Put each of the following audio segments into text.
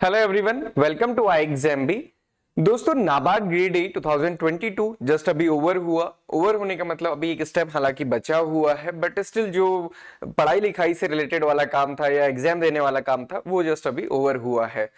Hello everyone, welcome to I exam B. दोस्तों, NABARD grade A 2022 just अभी over होने का मतलब अभी एक स्टेप हालांकि बचा हुआ है, बट स्टिल जो पढ़ाई लिखाई से रिलेटेड वाला काम था या एग्जाम देने वाला काम था वो जस्ट अभी ओवर हुआ है।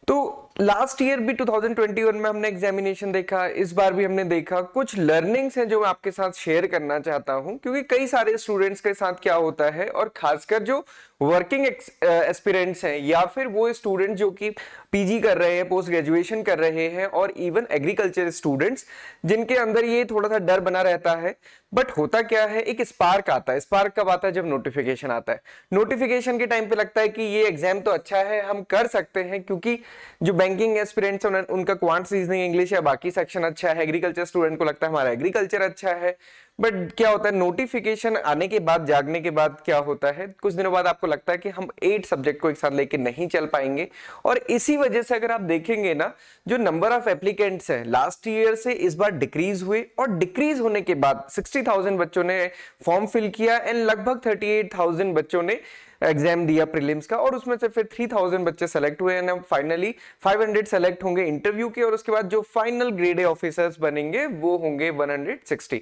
तो लास्ट ईयर भी 2021 में हमने एग्जामिनेशन देखा, इस बार भी हमने देखा। कुछ लर्निंग्स हैं जो मैं आपके साथ शेयर करना चाहता हूं, क्योंकि कई सारे स्टूडेंट्स के साथ क्या होता है, और खासकर जो वर्किंग एस्पिरेंट्स हैं या फिर वो स्टूडेंट जो कि पीजी कर रहे हैं, पोस्ट ग्रेजुएशन कर रहे हैं, और इवन एग्रीकल्चर स्टूडेंट्स जिनके अंदर ये थोड़ा सा डर बना रहता है। बट होता क्या है, एक स्पार्क आता है। स्पार्क कब आता है? जब नोटिफिकेशन आता है। नोटिफिकेशन के टाइम पे लगता है कि ये एग्जाम तो अच्छा है, हम कर सकते हैं, क्योंकि जो बैंकिंग एस्पिरेंट्स हैं उनका क्वांट, रीजनिंग, इंग्लिश या बाकी सेक्शन अच्छा है। एग्रीकल्चर स्टूडेंट को लगता है हमारा एग्रीकल्चर अच्छा है। बट क्या होता है, नोटिफिकेशन आने के बाद, जागने के बाद क्या होता है, कुछ दिनों बाद आपको लगता है कि हम 8 सब्जेक्ट को एक साथ लेके नहीं चल पाएंगे। और इसी वजह से अगर आप देखेंगे ना, जो नंबर ऑफ एप्लीकेंट्स हैं लास्ट ईयर से इस बार डिक्रीज हुए, और डिक्रीज होने के बाद 60,000 बच्चों ने फॉर्म फिल किया एंड लगभग 38,000 बच्चों ने एग्जाम दिया प्रीलिम्स का, और उसमें से फिर 3,000 बच्चे सेलेक्ट हुए हैं। फाइनली 500 सेलेक्ट होंगे इंटरव्यू के, और उसके बाद जो फाइनल ग्रेड ए ऑफिसर्स बनेंगे वो होंगे 160।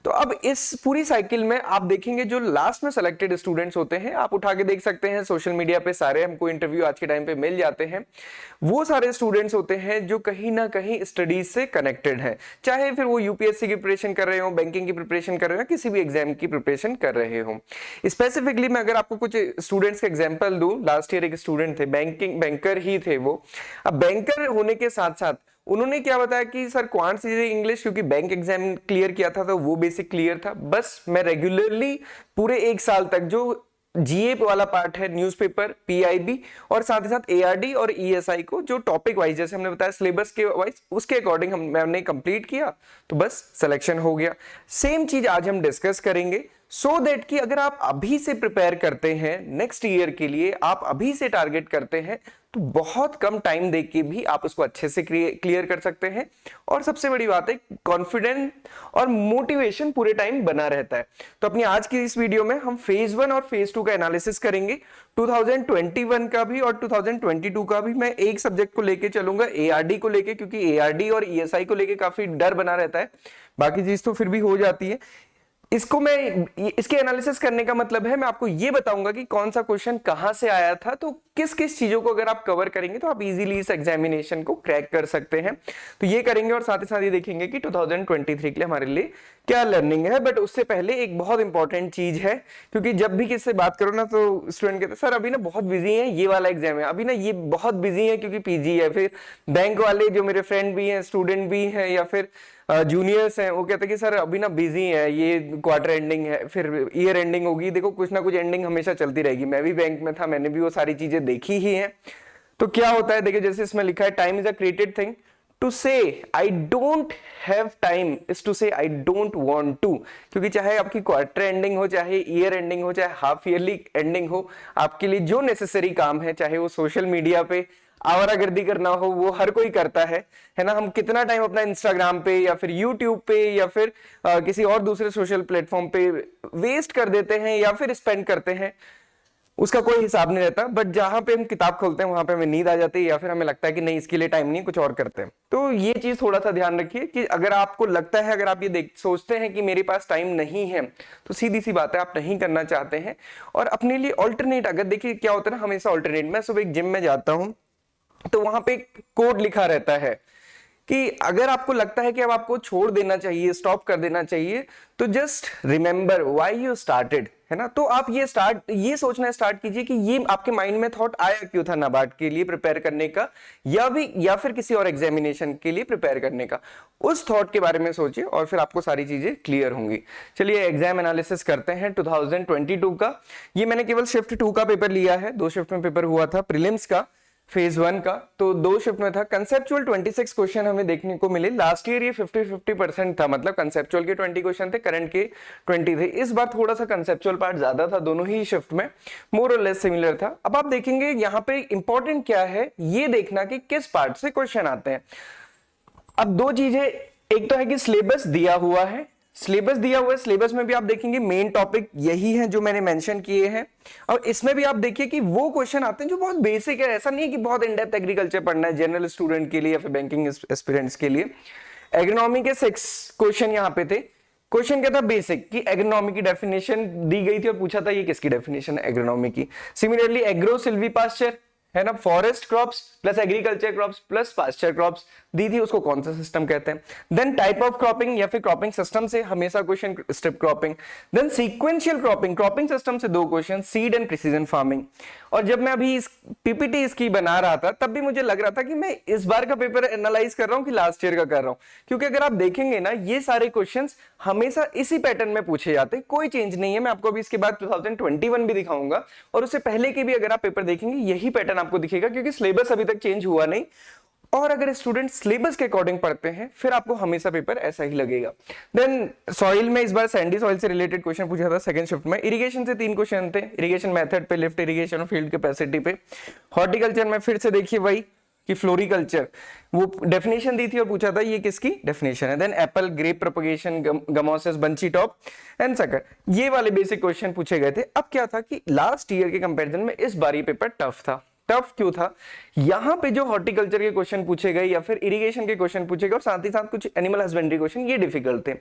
तो अब इस पूरी साइकिल में आप देखेंगे जो लास्ट में सेलेक्टेड स्टूडेंट्स होते हैं, आप उठा के देख सकते हैं सोशल मीडिया पे सारे हमको इंटरव्यू आज के टाइम पे मिल जाते हैं। वो सारे स्टूडेंट्स होते हैं जो कहीं ना कहीं स्टडीज से कनेक्टेड है, चाहे फिर वो यूपीएससी की प्रिपरेशन कर रहे हो, बैंकिंग की प्रिपरेशन कर रहे हो, किसी भी एग्जाम की प्रिपरेशन कर रहे हो। स्पेसिफिकली मैं अगर आपको कुछ स्टूडेंट्स के एग्जांपल दूं, लास्ट ईयर एक स्टूडेंट थे, बैंकर ही थे वो। अब बैंकर होने के साथ साथ उन्होंने क्या बताया कि सर क्वांट सीरीज इंग्लिश, क्योंकि बैंक एग्जाम क्लियर किया था तो वो बेसिक क्लियर था, बस मैं रेगुलरली पूरे 1 साल तक जो जीए वाला पार्ट है, न्यूज़पेपर, पीआईबी, और साथ ही साथ एआरडी और ईएसआई को जो टॉपिक वाइज जैसे हमने बताया सिलेबस के वाइज, उसके अकॉर्डिंग मैंने कंप्लीट किया, तो बस सिलेक्शन हो गया। सेम चीज आज हम डिस्कस करेंगे, सो दैट कि अगर आप अभी से प्रिपेयर करते हैं नेक्स्ट ईयर के लिए, आप अभी से टारगेट करते हैं, तो बहुत कम टाइम देके भी आप उसको अच्छे से क्लियर कर सकते हैं। और सबसे बड़ी बात है, कॉन्फिडेंट और मोटिवेशन पूरे टाइम बना रहता है। तो अपनी आज की इस वीडियो में हम फेज 1 और फेज 2 का एनालिसिस करेंगे, 2021 का भी और 2022 का भी। मैं एक सब्जेक्ट को लेके चलूंगा, एआरडी को लेके, क्योंकि एआरडी और ईएसआई को लेके काफी डर बना रहता है, बाकी चीज तो फिर भी हो जाती है। इसको मैं इसके एनालिसिस करने का मतलब है, मैं आपको ये बताऊंगा कि कौन सा क्वेश्चन कहां से आया था, तो किस किस चीजों को अगर आप कवर करेंगे तो आप इजीली इस एग्जामिनेशन को क्रैक कर सकते हैं। तो ये करेंगे, और साथ ही साथ ये देखेंगे कि 2023 के लिए हमारे लिए क्या लर्निंग है। बट उससे पहले एक बहुत इंपॉर्टेंट चीज है, क्योंकि जब भी किससे बात करो ना तो स्टूडेंट कहते हैं सर अभी ना बहुत बिजी है, ये वाला एग्जाम है, अभी ना ये बहुत बिजी है क्योंकि पीजी है। फिर बैंक वाले जो मेरे फ्रेंड भी हैं, स्टूडेंट भी हैं, या फिर जूनियर्स हैं, वो कहते हैं कि सर अभी ना बिजी है, ये क्वार्टर एंडिंग है, फिर ईयर एंडिंग होगी। देखो कुछ ना कुछ एंडिंग हमेशा चलती रहेगी, मैं भी बैंक में था, मैंने भी वो सारी चीजें देखी ही हैं। तो क्या होता है, देखिए जैसे इसमें लिखा है, time is a created thing, to say I don't have time is to say I don't want to. क्योंकि चाहे आपकी क्वार्टर एंडिंग हो, चाहे ईयर एंडिंग हो, चाहे हाफ ईयरली एंडिंग हो, आपके लिए जो नेसेसरी काम है, चाहे वो सोशल मीडिया पे आवारागर्दी करना हो, वो हर कोई करता है ना। हम कितना टाइम अपना इंस्टाग्राम पे या फिर यूट्यूब पे या फिर किसी और दूसरे सोशल प्लेटफॉर्म पे वेस्ट कर देते हैं या फिर स्पेंड करते हैं, उसका कोई हिसाब नहीं रहता। बट जहां पे हम किताब खोलते हैं वहां पे हमें नींद आ जाती है, या फिर हमें लगता है कि नहीं इसके लिए टाइम नहीं, कुछ और करते हैं। तो ये चीज थोड़ा सा ध्यान रखिए कि अगर आपको लगता है, अगर आप ये सोचते हैं कि मेरे पास टाइम नहीं है, तो सीधी सी बात है आप नहीं करना चाहते हैं। और अपने लिए ऑल्टरनेट, अगर देखिए क्या होता है ना, हमेशा ऑल्टरनेट, मैं सुबह एक जिम में जाता हूं तो वहां पे कोड लिखा रहता है कि अगर आपको लगता है कि अब आपको छोड़ देना चाहिए, स्टॉप कर देना चाहिए, तो just remember why you started, है ना। तो आप ये सोचना स्टार्ट कीजिए कि ये आपके माइंड में थॉट आया क्यों था नाबार्ड के लिए प्रिपेयर करने का, या फिर किसी और एग्जामिनेशन के लिए प्रिपेयर करने का। उस थॉट के बारे में सोचिए और फिर आपको सारी चीजें क्लियर होंगी। चलिए एग्जाम एनालिसिस करते हैं 2022 का। ये मैंने केवल शिफ्ट 2 का पेपर लिया है, 2 शिफ्ट में पेपर हुआ था प्रीलिम्स का, फेज 1 का, तो 2 शिफ्ट में था। कंसेप्चुअल 26 क्वेश्चन हमें देखने को मिले। लास्ट ईयर ये 50-50% था, मतलब कंसेप्चुअल के 20 क्वेश्चन थे, करंट के 20 थे। इस बार थोड़ा सा कंसेप्चुअल पार्ट ज्यादा था, दोनों ही शिफ्ट में मोर और लेस सिमिलर था। अब आप देखेंगे यहाँ पे इंपॉर्टेंट क्या है, ये देखना कि किस पार्ट से क्वेश्चन आते हैं। अब दो चीजें, एक तो है कि सिलेबस दिया हुआ है, सिलेबस दिया हुआ है, सिलेबस में भी आप देखेंगे मेन टॉपिक यही है जो मैंने मेंशन किए हैं, और इसमें भी आप देखिए कि वो क्वेश्चन आते हैं जो बहुत बेसिक है, ऐसा नहीं है कि बहुत इन डेप्थ एग्रीकल्चर पढ़ना है जनरल स्टूडेंट के लिए या फिर बैंकिंग एस्पिरेंट्स के लिए। एग्रोनॉमी के 6 क्वेश्चन यहाँ पे थे। क्वेश्चन क्या था, बेसिक, कि एग्रोनॉमी की डेफिनेशन दी गई थी और पूछा था ये किसकी डेफिनेशन है एग्रोनॉमी की। सिमिलरली एग्रो सिल्वीपास्चर है ना, forest crops plus agriculture crops plus pasture crops दी थी, उसको कौन सा सिस्टम कहते हैं। देन टाइप ऑफ क्रॉपिंग या फिर क्रॉपिंग सिस्टम से हमेशा question strip cropping. Then sequential cropping, cropping system से 2 question, seed and precision farming. और जब मैं अभी इस पीपीटी इसकी बना रहा था तब भी मुझे लग रहा था कि मैं इस बार का पेपर एनालाइज कर रहा हूं कि लास्ट ईयर का कर रहा हूं, क्योंकि अगर आप देखेंगे ना ये सारे क्वेश्चंस हमेशा इसी पैटर्न में पूछे जाते हैं, कोई चेंज नहीं है। मैं आपको अभी इसके बाद 2021 भी दिखाऊंगा और उससे पहले के भी अगर आप पेपर देखेंगे यही पैटर्न आपको दिखेगा, क्योंकि सिलेबस अभी तक चेंज हुआ नहीं। और अगर स्टूडेंट सिलेबस के अकॉर्डिंग पढ़ते हैं फिर आपको हमेशा पेपर ऐसा ही लगेगा। देन सॉइल में इस बार सैंडी सॉइल से रिलेटेड क्वेश्चन पूछा था सेकंड शिफ्ट में। इरिगेशन से 3 क्वेश्चन थे, इरिगेशन मेथड पे, लिफ्ट इरिगेशन और फील्ड कैपेसिटी पे। हॉर्टिकल्चर में फिर से देखिए वही कि फ्लोरिकल्चर, वो डेफिनेशन दी थी और पूछा था ये किसकी डेफिनेशन है। Then apple, grape propagation, gummosis, bunchy top and sucker, ये वाले बेसिक क्वेश्चन पूछे गए थे। अब क्या था कि लास्ट ईयर के कंपैरिजन में इस बार ये पेपर टफ था। टफ क्यों था, यहां पे जो हॉर्टिकल्चर के क्वेश्चन पूछे गए या फिर इरिगेशन के क्वेश्चन पूछे गए और साथ ही साथ कुछ एनिमल हस्बेंड्री क्वेश्चन ये डिफिकल्ट थे।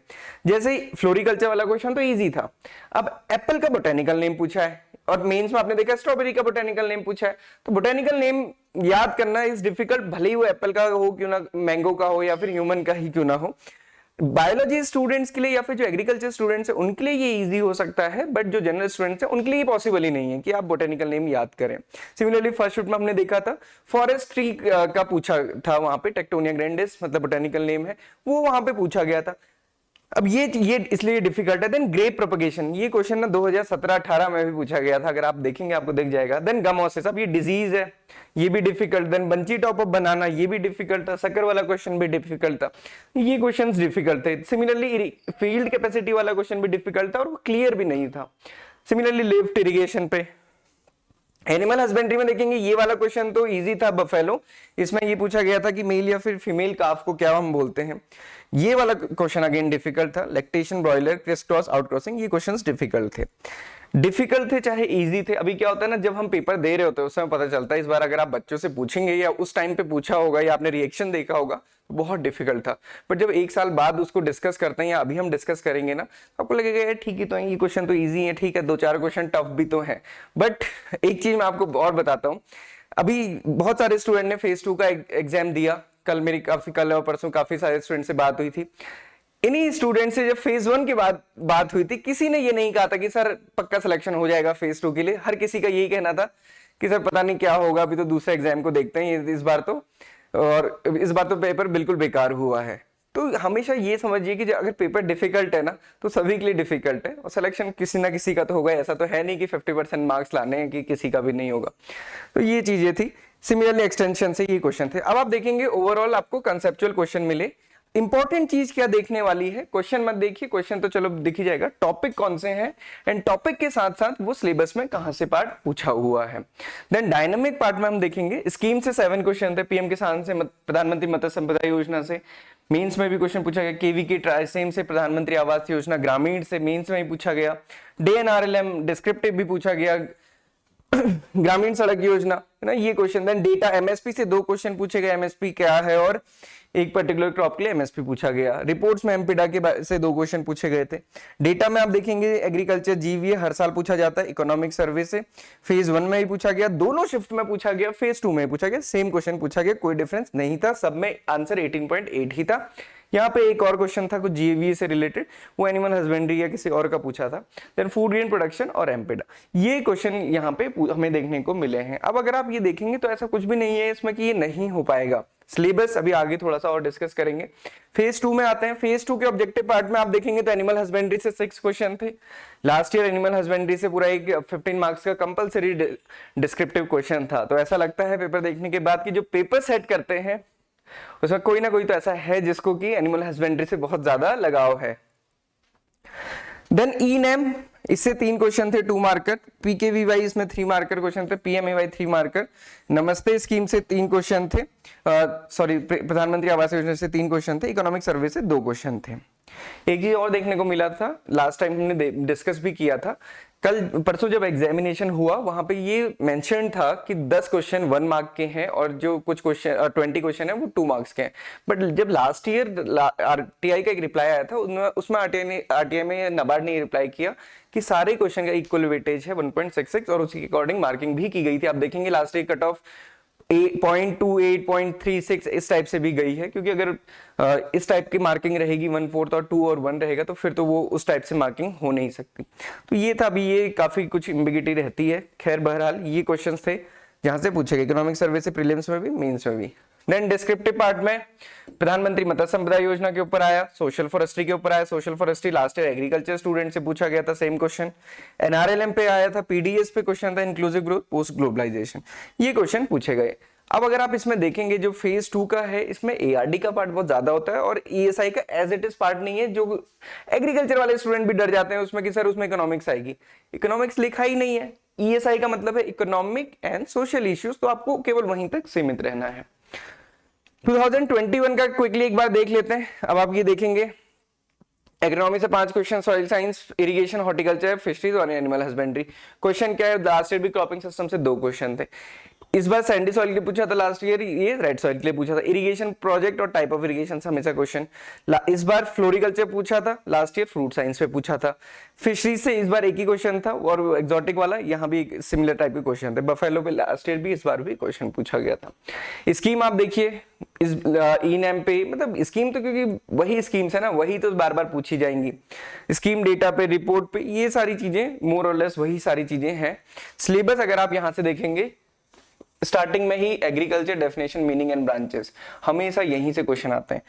जैसे फ्लोरिकल्चर वाला क्वेश्चन तो इजी था। अब एप्पल का बोटेनिकल नेम पूछा है और मेंस में आपने देखा स्ट्रॉबेरी का बोटेनिकल नेम पूछा है, तो बोटेनिकल नेम याद करना इज डिफिकल्ट, भले ही वो एप्पल का हो क्यों ना, मैंगो का हो या फिर ह्यूमन का ही क्यों ना हो। बायोलॉजी स्टूडेंट्स के लिए या फिर जो एग्रीकल्चर स्टूडेंट्स हैं उनके लिए ये इजी हो सकता है, बट जो जनरल स्टूडेंट्स हैं उनके लिए पॉसिबल ही नहीं है कि आप बोटेनिकल नेम याद करें। सिमिलरली फर्स्ट शिफ्ट में हमने देखा था फॉरेस्ट ट्री का पूछा था, वहां पे टेक्टोनिया ग्रैंडिस मतलब बोटेनिकल नेम है, वो वहां पे पूछा गया था। अब ये इसलिए डिफिकल्ट है। देन ग्रेप प्रोपगेशन, ये क्वेश्चन ना 2017-18 में भी पूछा गया था, अगर आप देखेंगे आपको दिख जाएगा। देन गमोसिस, अब ये डिजीज है, ये भी difficult. Then bunchy top of banana, ये भी डिफिकल्ट था। सकर वाला क्वेश्चन भी डिफिकल्ट था, ये क्वेश्चंस डिफिकल्ट थे। सिमिलरली फील्ड कैपेसिटी वाला क्वेश्चन भी डिफिकल्ट था और वो क्लियर भी नहीं था। सिमिलरली लिफ्ट इरिगेशन पे। एनिमल हस्बेंड्री में देखेंगे ये वाला क्वेश्चन तो इजी था, बफेलो, इसमें ये पूछा गया था कि मेल या फिर फीमेल काफ को क्या हम बोलते हैं, ये वाला क्वेश्चन अगेन डिफिकल्ट था। Lactation, broiler, criss cross, out crossing, ये क्वेश्चंस डिफिकल्ट थे चाहे इजी थे। अभी क्या होता है ना, जब हम पेपर दे रहे होते हैं उस समय पता चलता है। इस बार अगर आप बच्चों से पूछेंगे या उस टाइम पे पूछा होगा या आपने रिएक्शन देखा होगा तो बहुत डिफिकल्ट था, बट जब 1 साल बाद उसको डिस्कस करते हैं या अभी हम डिस्कस करेंगे ना तो आपको लगेगा यार ठीक ही तो है, ये क्वेश्चन तो ईजी है, ठीक है 2-4 क्वेश्चन टफ भी तो है। बट एक चीज मैं आपको और बताता हूँ, अभी बहुत सारे स्टूडेंट ने फेज 2 का एग्जाम दिया। कल और परसों काफी सारे स्टूडेंट से बात हुई थी। इन्हीं स्टूडेंट से जब फेज 1 के बाद बात हुई थी, किसी ने ये नहीं कहा था कि सर पक्का सिलेक्शन हो जाएगा फेज 2 के लिए। हर किसी का यही कहना था कि सर पता नहीं क्या होगा, अभी तो दूसरे एग्जाम को देखते हैं इस बार तो पेपर बिल्कुल बेकार हुआ है। तो हमेशा ये समझिए कि अगर पेपर डिफिकल्ट है ना तो सभी के लिए डिफिकल्ट है, और सिलेक्शन किसी ना किसी का तो होगा। ऐसा तो है नहीं कि 50% मार्क्स लाने हैं कि किसी का भी नहीं होगा। तो ये चीजें थी। सिमिलरली एक्सटेंशन से ये क्वेश्चन थे। अब आप देखेंगे ओवरऑल आपको कंसेप्चुअल क्वेश्चन मिले। इंपॉर्टेंट चीज क्या देखने वाली है, क्वेश्चन मत देखिए, क्वेश्चन तो चलो दिख ही जाएगा, टॉपिक कौन से हैं एंड टॉपिक के साथ साथ वो सिलेबस में कहां से पार्ट पूछा हुआ है। देन डायनामिक पार्ट में हम देखेंगे स्कीम से 7 क्वेश्चन थे, पीएम किसान से, प्रधानमंत्री मत्स्य संपदा योजना से मेंस में भी क्वेश्चन पूछा गया, केवीके ट्राइसेम से, प्रधानमंत्री आवास योजना ग्रामीण से मेंस में ही पूछा गया, डीएनआरएलएम डिस्क्रिप्टिव भी पूछा गया, ग्रामीण सड़क योजना है ना ये क्वेश्चन। देन डेटा एमएसपी से 2 क्वेश्चन पूछे गए, एमएसपी क्या है और एक पर्टिकुलर क्रॉप के लिए एमएसपी पूछा गया। रिपोर्ट्स में एमपीडा के से 2 क्वेश्चन पूछे गए थे। डेटा में आप देखेंगे एग्रीकल्चर जीवीए हर साल पूछा जाता है, इकोनॉमिक सर्वे से फेज 1 में ही पूछा गया, दोनों शिफ्ट में पूछा गया, फेज 2 में पूछा गया, सेम क्वेश्चन पूछा गया, कोई डिफरेंस नहीं था, सब में आंसर 18.8 ही था। यहाँ पे एक और क्वेश्चन था कुछ जीवीए से रिलेटेड, वो एनिमल हस्बेंड्री या किसी और का पूछा था। देन फूड ग्रेन प्रोडक्शन और एमपीडा, ये क्वेश्चन यहाँ पे हमें देखने को मिले हैं। अब अगर आप ये देखेंगे तो ऐसा कुछ भी नहीं है इसमें कि ये नहीं हो पाएगा। सिलेबस अभी आगे थोड़ा सा और डिस्कस करेंगे। फेज 2 में आते हैं। फेज 2 के ऑब्जेक्टिव पार्ट में आप देखेंगे तो एनिमल हस्बेंड्री से 6 क्वेश्चन थे। लास्ट ईयर एनिमल हस्बेंड्री से पूरा एक 15 मार्क्स का कंपलसरी डिस्क्रिप्टिव क्वेश्चन था। तो ऐसा लगता है पेपर देखने के बाद कि जो पेपर सेट करते हैं उसमें कोई ना कोई तो ऐसा है जिसको कि एनिमल हस्बेंड्री से बहुत ज्यादा लगाव है। देन ई नेम, इससे 3 क्वेश्चन थे 2 मार्कर, पीकेवीवाई इसमें 3 मार्कर क्वेश्चन थे, पीएमएवाई 3 मार्कर, नमस्ते स्कीम से 3 क्वेश्चन थे, प्रधानमंत्री आवास योजना से 3 क्वेश्चन थे, इकोनॉमिक सर्वे से 2 क्वेश्चन थे। एक चीज और देखने को मिला था, लास्ट टाइम हमने डिस्कस भी किया था, कल परसों जब एग्जामिनेशन हुआ वहां पे ये मेंशन था कि 10 क्वेश्चन 1 मार्क के हैं और जो कुछ क्वेश्चन 20 क्वेश्चन है वो 2 मार्क्स के हैं। बट जब लास्ट ईयर आरटीआई का एक रिप्लाई आया था उसमें आरटीआई में नाबार्ड ने रिप्लाई किया कि सारे क्वेश्चन का इक्वल वेटेज है 1.66 और उसी के अकॉर्डिंग मार्किंग भी की गई थी। आप देखेंगे लास्ट ईयर कट ऑफ 0.28 0.36 इस टाइप से भी गई है, क्योंकि अगर इस टाइप की मार्किंग रहेगी 1/4 और 2 और 1 रहेगा तो फिर तो वो उस टाइप से मार्किंग हो नहीं सकती। तो ये था, अभी ये काफी कुछ एम्बिगिटी रहती है। खैर बहरहाल ये क्वेश्चंस थे जहां से पूछे गए, इकोनॉमिक सर्वे से प्रीलिम्स में भी मेंस में भी। देन डिस्क्रिप्टिव पार्ट में प्रधानमंत्री मत्स्य संपदा योजना के ऊपर आया, सोशल फॉरेस्ट्री के ऊपर आया। Social forestry last year agriculture student से पूछा गया था सेम क्वेश्चन। एनआरएलएम पे आया था, पीडीएस पे क्वेश्चन था, इंक्लूसिव ग्रोथ पोस्ट ग्लोबलाइजेशन, ये क्वेश्चन पूछे गए। अब अगर आप इसमें देखेंगे जो फेज 2 का है इसमें एआरडी का पार्ट बहुत ज्यादा होता है और ईएसआई का एज इट इज पार्ट नहीं है, जो एग्रीकल्चर वाले स्टूडेंट भी डर जाते हैं उसमें कि सर उसमें इकोनॉमिक्स आएगी। इकोनॉमिक्स लिखा ही नहीं है, ईएसआई का मतलब है इकोनॉमिक एंड सोशल इश्यूज, तो आपको केवल वहीं तक सीमित रहना है। 2021 का क्विकली एक बार देख लेते हैं। अब आप ये देखेंगे एग्रोनॉमी से 5 question, soil science, irrigation, horticulture, fisheries और एनिमल हस्बेंड्री। क्वेश्चन क्या है, लास्ट ईयर भी क्रॉपिंग सिस्टम से 2 क्वेश्चन थे। इस बार सैंडी सॉइल के लिए पूछा था, लास्ट ईयर ये रेड सॉइल के लिए पूछा था। इरिगेशन प्रोजेक्ट और टाइप ऑफ इरिगेशन हमेशा क्वेश्चन। इस बार फ्लोरिकल्चर पूछा था, लास्ट ईयर फ्रूट साइंस पे पूछा था। फिशरीज से इस बार एक ही क्वेश्चन था और एक्सोटिक वाला यहाँ भी एक सिमिलर टाइप के क्वेश्चन थे। बफेलो पे लास्ट ईयर भी इस बार भी क्वेश्चन पूछा गया था। स्कीम आप देखिए इस ई-नैम पे, मतलब स्कीम तो क्योंकि वही स्कीम्स है ना, वही तो बार बार पूछी जाएंगी। स्कीम डेटा पे, रिपोर्ट पे, ये सारी चीजें मोर और लेस वही सारी चीजें हैं। सिलेबस अगर आप यहां से देखेंगे स्टार्टिंग में ही agriculture definition, meaning and branches, हमेशा यहीं से क्वेश्चन आते हैं।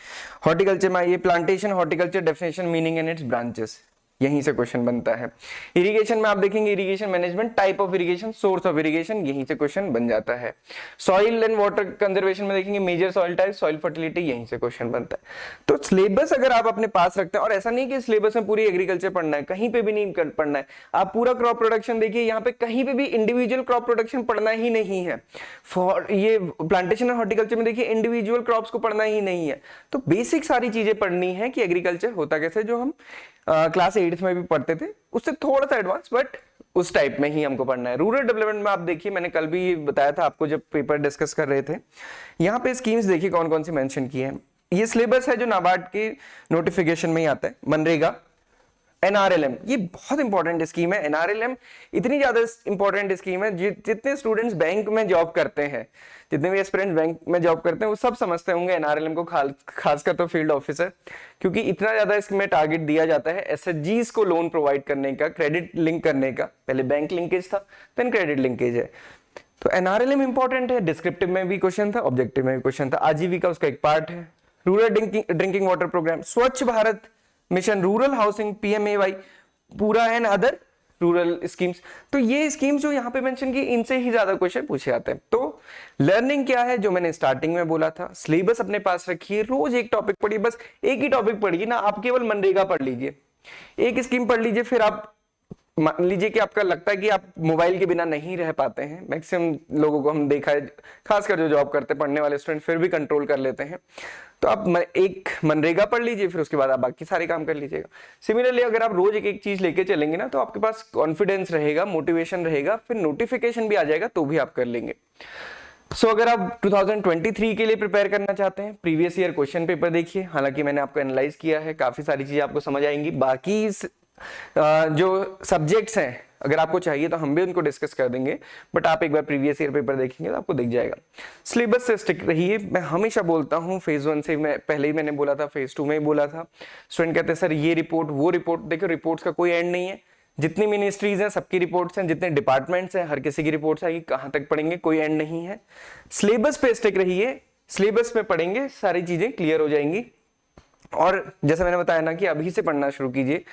हॉर्टिकल्चर में ये plantation, horticulture definition, meaning and its branches, यहीं से क्वेश्चन बनता है। इरिगेशन में आप देखेंगे irrigation management, type of irrigation, source of irrigation, यहीं से क्वेश्चन बन जाता है। सॉइल एंड वाटर कंजर्वेशन में देखेंगे major soil type, soil fertility, यहीं से क्वेश्चन बनता है। तो सिलेबस अगर आप अपने पास रखते हैं, और ऐसा नहीं कि सिलेबस में पूरी एग्रीकल्चर पढ़ना है, कहीं पे भी नहीं पढ़ना है। आप पूरा क्रॉप प्रोडक्शन देखिए, यहाँ पे कहीं पे भी इंडिविजुअल क्रॉप प्रोडक्शन पढ़ना ही नहीं है। फॉर ये प्लांटेशन और हॉर्टिकल्चर में देखिए इंडिविजुअल क्रॉप्स को पढ़ना ही नहीं है। तो बेसिक सारी चीजें पढ़नी है कि एग्रीकल्चर होता कैसे, जो हम क्लास 8th में भी पढ़ते थे, उससे थोड़ा सा एडवांस, बट उस टाइप में ही हमको पढ़ना है। रूरल डेवलपमेंट में आप देखिए, मैंने कल भी बताया था आपको जब पेपर डिस्कस कर रहे थे, यहाँ पे स्कीम्स देखिए कौन कौन सी मेंशन की है। ये सिलेबस है जो नाबार्ड के नोटिफिकेशन में ही आता है। मनरेगा, एनआरएलएम, ये बहुत इंपॉर्टेंट स्कीम है। एनआरएलएम इतनी ज्यादा इंपॉर्टेंट स्कीम है, जितने स्टूडेंट्स बैंक में जॉब करते हैं, जितने भी एस्पिरेंट्स बैंक में जॉब करते हैं, वो सब समझते होंगे एनआरएलएम को, खासकर तो फील्ड ऑफिसर, क्योंकि इतना ज्यादा इसमें टारगेट दिया जाता है एसएचजीज को लोन प्रोवाइड करने का, क्रेडिट लिंक करने का। पहले बैंक लिंकेज था, देन क्रेडिट लिंकेज है। तो एनआरएलएम इंपॉर्टेंट है। डिस्क्रिप्टिव में भी क्वेश्चन था, ऑब्जेक्टिव में भी क्वेश्चन था। आजीविका उसका एक पार्ट है। रूरल ड्रिंकिंग वाटर प्रोग्राम, स्वच्छ Bharat mission, rural housing, PMAY पूरा एंड अदर रूरल स्कीम्स। तो ये स्कीम्स जो यहाँ पे मेंशन की, इनसे ही ज्यादा क्वेश्चन पूछे आते हैं। तो लर्निंग क्या है, जो मैंने स्टार्टिंग में बोला था, सिलेबस अपने पास रखिए, रोज एक टॉपिक पढ़िए, बस एक ही टॉपिक पढ़िए ना। आप केवल मनरेगा पढ़ लीजिए, एक स्कीम पढ़ लीजिए, फिर आप मान लीजिए कि आपका लगता है कि आप मोबाइल के बिना नहीं रह पाते हैं। मैक्सिमम लोगों को हम देखा है, खासकर जो जॉब करते पढ़ने वाले स्टूडेंट, फिर भी कंट्रोल कर लेते हैं। तो आप एक मनरेगा पढ़ लीजिए, फिर उसके बाद आप बाकी सारे काम कर लीजिएगा। सिमिलरली अगर आप रोज एक एक चीज लेके चलेंगे ना, तो आपके पास कॉन्फिडेंस रहेगा, मोटिवेशन रहेगा, फिर नोटिफिकेशन भी आ जाएगा तो भी आप कर लेंगे। सो अगर आप 2023 के लिए प्रिपेयर करना चाहते हैं, प्रीवियस ईयर क्वेश्चन पेपर देखिए। हालांकि मैंने आपको एनालाइज किया है, काफी सारी चीजें आपको समझ आएंगी। बाकी जो सब्जेक्ट्स हैं, अगर आपको चाहिए तो हम भी उनको डिस्कस कर देंगे, बट आप एक बार प्रीवियस ईयर पेपर देखेंगे तो आपको दिख जाएगा। सिलेबस से स्टिक रहिए। मैं हमेशा बोलता हूँ, फेज 1 से मैं पहले ही मैंने बोला था, फेज 2 में ही बोला था। स्टूडेंट कहते हैं सर ये रिपोर्ट वो रिपोर्ट, देखो रिपोर्ट्स का कोई एंड नहीं है। जितनी मिनिस्ट्रीज हैं सबकी रिपोर्ट्स हैं, जितने डिपार्टमेंट्स हैं हर किसी की रिपोर्ट्स आएगी, कहाँ तक पढ़ेंगे कोई एंड नहीं है। सिलेबस पे स्टिक रहिए, सिलेबस पे पढ़ेंगे सारी चीजें क्लियर हो जाएंगी। और जैसे मैंने बताया ना कि अभी से पढ़ना शुरू कीजिए,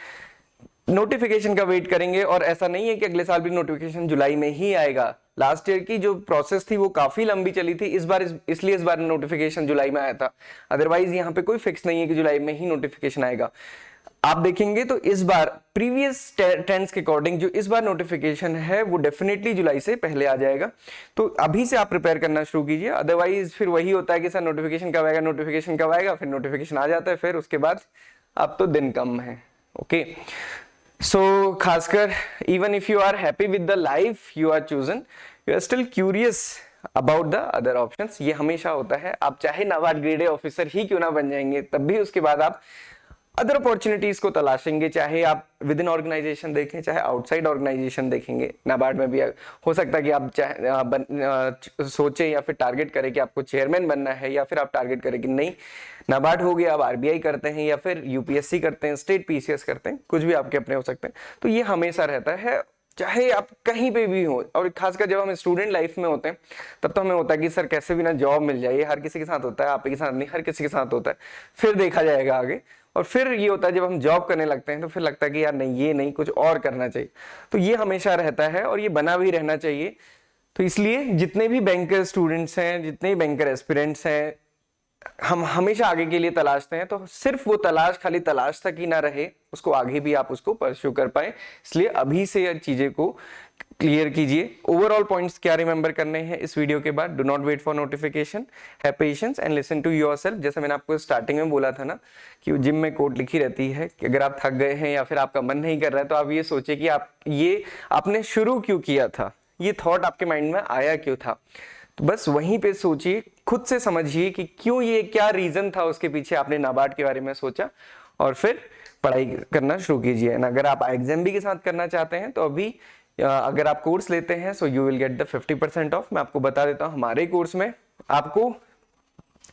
नोटिफिकेशन का वेट करेंगे। और ऐसा नहीं है कि अगले साल भी नोटिफिकेशन जुलाई में ही आएगा। लास्ट ईयर की जो प्रोसेस थी वो काफी लंबी चली थी, इस बार इसलिए इस बार नोटिफिकेशन जुलाई में आया था। अदरवाइज यहाँ पे कोई फिक्स नहीं है कि जुलाई में ही नोटिफिकेशन आएगा। आप देखेंगे तो इस बार प्रीवियस ट्रेंड्स के अकॉर्डिंग जो इस बार नोटिफिकेशन है वो डेफिनेटली जुलाई से पहले आ जाएगा। तो अभी से आप प्रिपेयर करना शुरू कीजिए। अदरवाइज फिर वही होता है कि सर नोटिफिकेशन कब आएगा, नोटिफिकेशन कब आएगा, फिर नोटिफिकेशन आ जाता है, फिर उसके बाद अब तो दिन कम है। ओके, सो खासकर even if you are happy with the life you are chosen, you are still curious about the other options. ये हमेशा होता है, आप चाहे नाबार्ड ग्रेड ए ऑफिसर ही क्यों ना बन जाएंगे, तब भी उसके बाद आप अदर अपॉर्चुनिटीज को तलाशेंगे, चाहे आप विद इन ऑर्गेनाइजेशन देखें चाहे आउटसाइड ऑर्गेनाइजेशन देखेंगे। नाबार्ड में भी हो सकता है कि आप चाहे सोचें या फिर टारगेट करें कि आपको चेयरमैन बनना है, या फिर आप टारगेट करें कि नहीं नाबार्ड हो गया, आप आरबीआई करते हैं या फिर यूपीएससी करते हैं, स्टेट पीसीएस करते हैं, कुछ भी आपके अपने हो सकते हैं। तो ये हमेशा रहता है, चाहे आप कहीं पे भी हो। और खासकर जब हम स्टूडेंट लाइफ में होते हैं तब तो हमें होता है कि सर कैसे भी ना जॉब मिल जाए, हर किसी के साथ होता है, आप के साथ नहीं, हर किसी के साथ होता है, फिर देखा जाएगा आगे। और फिर ये होता है जब हम जॉब करने लगते हैं तो फिर लगता है कि यार नहीं ये नहीं, कुछ और करना चाहिए। तो ये हमेशा रहता है और ये बना भी रहना चाहिए। तो इसलिए जितने भी बैंकर स्टूडेंट्स हैं, जितने भी बैंकर एस्पिरेंट्स हैं, हम हमेशा आगे के लिए तलाशते हैं, तो सिर्फ वो तलाश खाली तलाश तक ही ना रहे, उसको आगे भी आप उसको परस्यू कर पाए। इसलिए अभी से चीजें को क्लियर कीजिए। ओवरऑल पॉइंट्स क्या रिमेंबर करने हैं इस वीडियो के बाद? Do not wait for notification, have patience and listen to yourself. जैसे मैंने आपको स्टार्टिंग में बोला था ना कि जिम में कोट लिखी रहती है कि अगर आप थक गए हैं या फिर आपका मन नहीं कर रहा है, तो आप ये सोचिए कि आप ये आपने शुरू क्यों किया था, ये थॉट आपके माइंड में आया क्यों था। तो बस वहीं पे सोचिए, खुद से समझिए कि क्यों, ये क्या रीजन था उसके पीछे आपने नाबार्ड के बारे में सोचा, और फिर पढ़ाई करना शुरू कीजिए। अगर आप IXMB के साथ करना चाहते हैं तो अभी अगर आप कोर्स लेते हैं so you will get the 50% of. मैं आपको बता देता हूं, हमारे कोर्स में आपको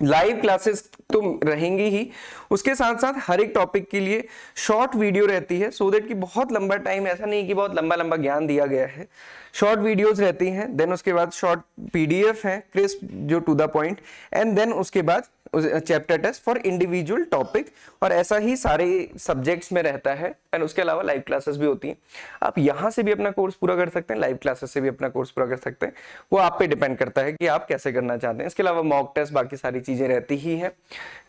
लाइव क्लासेस तो रहेंगी ही, उसके साथ साथ हर एक टॉपिक के लिए शॉर्ट वीडियो रहती है, सो दैट कि बहुत लंबा टाइम, ऐसा नहीं कि बहुत लंबा लंबा ज्ञान दिया गया है, शॉर्ट वीडियोस रहती हैं। देन उसके बाद शॉर्ट पीडीएफ है क्रिस्प जो to the point, and then उसके बाद chapter test for individual topic, और ऐसा ही सारे सब्जेक्ट्स में रहता है। एंड उसके अलावा लाइव क्लासेस भी होती हैं, आप यहाँ से भी अपना कोर्स पूरा कर सकते हैं, लाइव क्लासेस से भी अपना कोर्स पूरा कर सकते हैं, वो आप पे डिपेंड करता है कि आप कैसे करना चाहते हैं। इसके अलावा मॉक टेस्ट बाकी सारी चीजें रहती ही है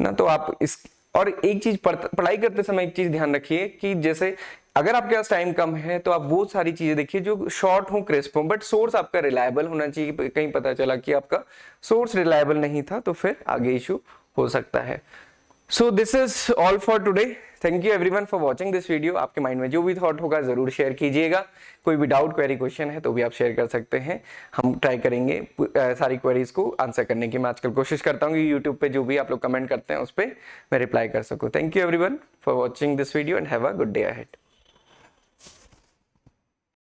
ना। तो आप इस, और एक चीज पढ़ाई करते समय एक चीज ध्यान रखिए कि जैसे अगर आपके पास टाइम कम है तो आप वो सारी चीजें देखिए जो शॉर्ट हो, क्रिस्प हो, बट सोर्स आपका रिलायबल होना चाहिए। कहीं पता चला कि आपका सोर्स रिलायबल नहीं था तो फिर आगे इशू हो सकता है। So this is all for today. Thank you everyone for watching this video. आपके माइंड में जो भी थॉट होगा जरूर शेयर कीजिएगा। कोई भी डाउट, क्वेरी, क्वेश्चन है तो भी आप शेयर कर सकते हैं, हम ट्राई करेंगे सारी क्वेरीज को आंसर करने की। मैं आजकल कोशिश करता हूँ कि यूट्यूब पे जो भी आप लोग कमेंट करते हैं उस पर मैं रिप्लाई कर सकूँ। Thank you everyone for watching this video and have a good day ahead.